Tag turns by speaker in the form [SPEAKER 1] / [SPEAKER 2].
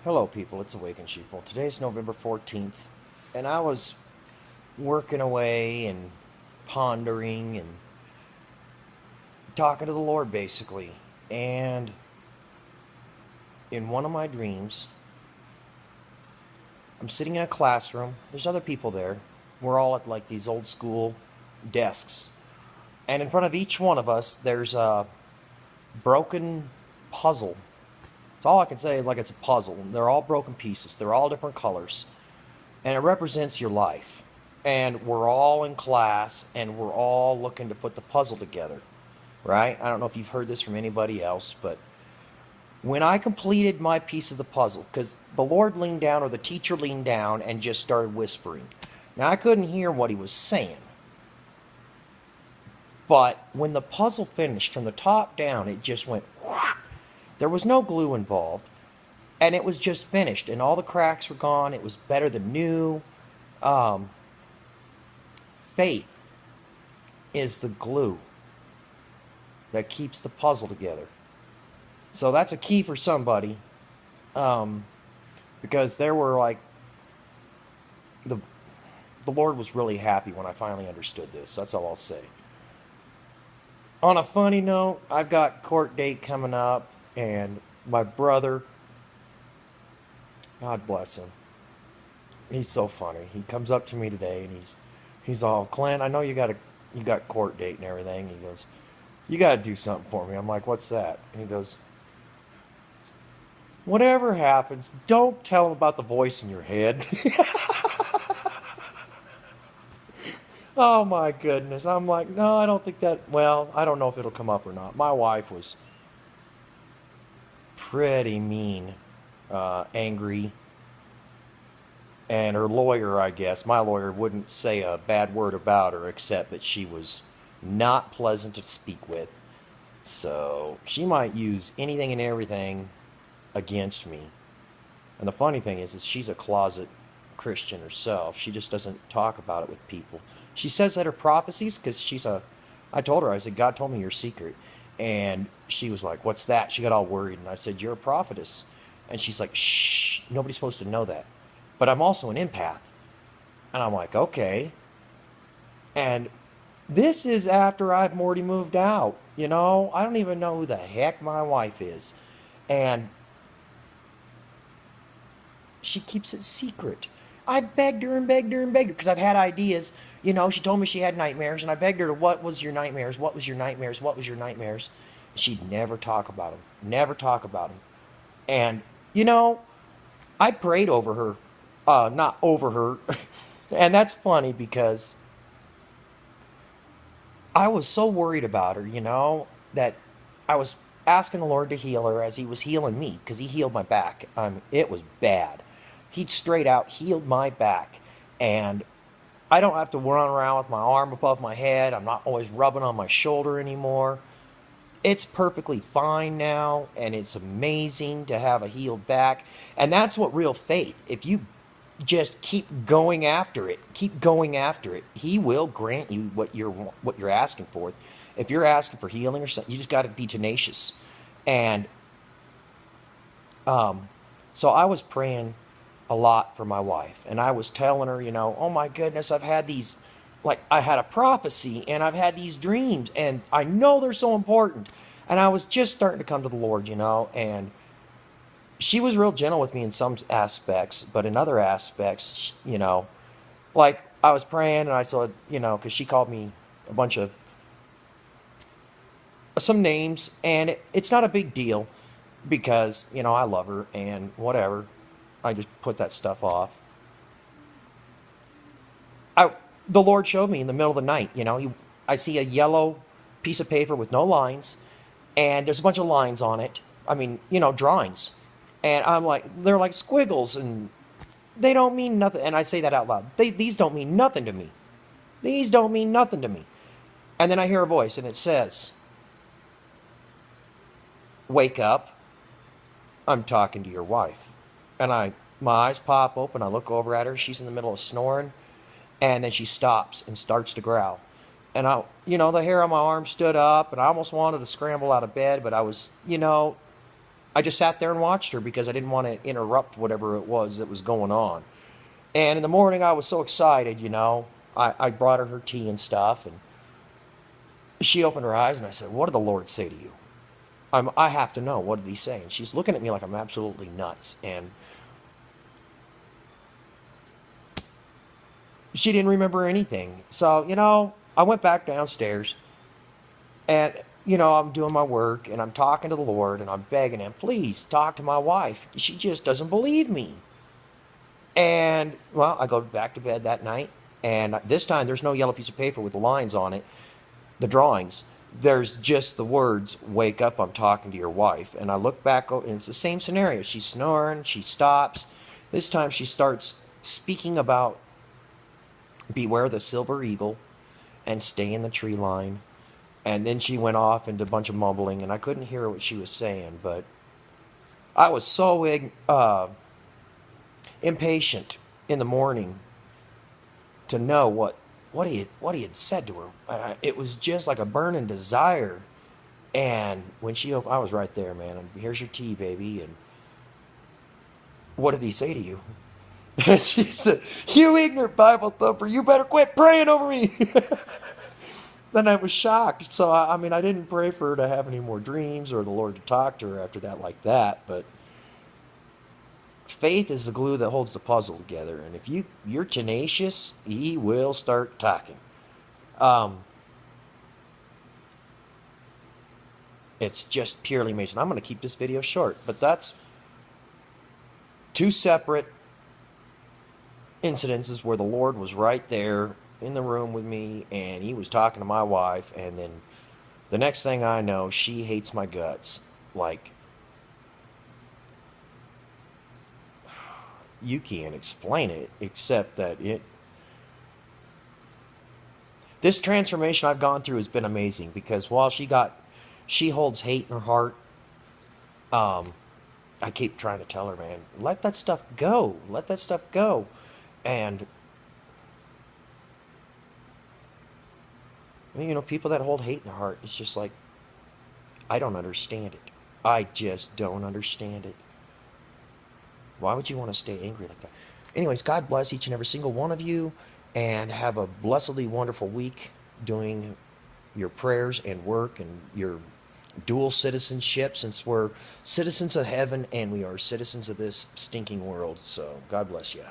[SPEAKER 1] Hello, people. It's Awakened Sheeple. Today's November 14th, and I was working away and pondering and talking to the Lord, basically. And in one of my dreams, I'm sitting in a classroom. There's other people there. We're all at like these old school desks. And in front of each one of us, there's a broken puzzle. It's all I can say, like it's a puzzle. They're all broken pieces. They're all different colors. And it represents your life. And we're all in class, and we're all looking to put the puzzle together, right? I don't know if you've heard this from anybody else, but when I completed my piece of the puzzle, because the Lord leaned down, or the teacher leaned down, and just started whispering. Now, I couldn't hear what he was saying. But when the puzzle finished, from the top down, it just went whoosh. There was no glue involved, and it was just finished, and all the cracks were gone. It was better than new. Faith is the glue that keeps the puzzle together. So that's a key for somebody, because there were like the Lord was really happy when I finally understood this. That's all I'll say. On a funny note, I've got court date coming up, and my brother, God bless him, he's so funny. He comes up to me today, and he's all, Clint, I know you got court date and everything. He goes, you got to do something for me. I'm like, what's that? And he goes, whatever happens, don't tell him about the voice in your head. Oh my goodness. I'm like, no, I don't think that, well, I don't know if it'll come up or not. My wife was pretty mean, angry, and her lawyer, I guess, my lawyer wouldn't say a bad word about her except that she was not pleasant to speak with. So she might use anything and everything against me. And the funny thing is she's a closet Christian herself. She just doesn't talk about it with people. She says that her prophecies, because I told her, I said, God told me your secret. And she was like, what's that? She got all worried. And I said, you're a prophetess. And she's like, shh, nobody's supposed to know that. But I'm also an empath. And I'm like, okay. And this is after I've already moved out. You know, I don't even know who the heck my wife is. And she keeps it secret. I begged her and begged her and begged her because I've had ideas. You know, she told me she had nightmares, and I begged her, what was your nightmares? What was your nightmares? What was your nightmares? She'd never talk about them. Never talk about them. And, you know, I prayed over her. Not over her. And that's funny because I was so worried about her, you know, that I was asking the Lord to heal her as he was healing me, because he healed my back. It was bad. He'd straight out healed my back. And I don't have to run around with my arm above my head. I'm not always rubbing on my shoulder anymore. It's perfectly fine now, and it's amazing to have a healed back. And that's what real faith, if you just keep going after it, he will grant you what you're asking for. If you're asking for healing or something, you just got to be tenacious. And so I was praying a lot for my wife, and I was telling her, you know, oh my goodness, I've had these, like, I had a prophecy, and I've had these dreams, and I know they're so important. And I was just starting to come to the Lord, you know, and she was real gentle with me in some aspects, but in other aspects, you know, like I was praying, and I said, you know, because she called me a bunch of some names, and it's not a big deal because, you know, I love her and whatever. I just put that stuff off. The Lord showed me in the middle of the night, you know, I see a yellow piece of paper with no lines, and there's a bunch of lines on it. I mean, you know, drawings. And I'm like, they're like squiggles, and they don't mean nothing. And I say that out loud. These don't mean nothing to me. These don't mean nothing to me. And then I hear a voice, and it says, wake up. I'm talking to your wife. And my eyes pop open. I look over at her. She's in the middle of snoring. And then she stops and starts to growl. And the hair on my arm stood up, and I almost wanted to scramble out of bed, but I was, you know, I just sat there and watched her because I didn't want to interrupt whatever it was that was going on. And in the morning, I was so excited, you know. I brought her tea and stuff, and she opened her eyes, and I said, "What did the Lord say to you?" I have to know. What did he say? And she's looking at me like I'm absolutely nuts. And she didn't remember anything. So, you know, I went back downstairs, and, you know, I'm doing my work, and I'm talking to the Lord, and I'm begging him, please talk to my wife. She just doesn't believe me. And, well, I go back to bed that night, and this time there's no yellow piece of paper with the lines on it, the drawings. There's just the words, "Wake up, I'm talking to your wife." And I look back, and it's the same scenario. She's snoring, she stops. This time she starts speaking about beware the silver eagle and stay in the tree line. And then she went off into a bunch of mumbling, and I couldn't hear what she was saying, but I was so impatient in the morning to know what he had said to her. It was just like a burning desire. And when she opened, I was right there, man. And here's your tea, baby. And what did he say to you? And she said, "You ignorant Bible thumper, you better quit praying over me." Then I was shocked. So, I mean, I didn't pray for her to have any more dreams or the Lord to talk to her after that like that. But faith is the glue that holds the puzzle together. And if you're tenacious, he will start talking. Um, it's just purely amazing. I'm going to keep this video short, but that's two separate incidences where the Lord was right there in the room with me, and he was talking to my wife, and then the next thing I know, she hates my guts. Like, you can't explain it, except that this transformation I've gone through has been amazing, because while she holds hate in her heart, I keep trying to tell her, man, let that stuff go. Let that stuff go. And, you know, people that hold hate in their heart, it's just like, I don't understand it. I just don't understand it. Why would you want to stay angry like that? Anyways, God bless each and every single one of you, and have a blessedly wonderful week doing your prayers and work and your dual citizenship, since we're citizens of heaven and we are citizens of this stinking world. So God bless you.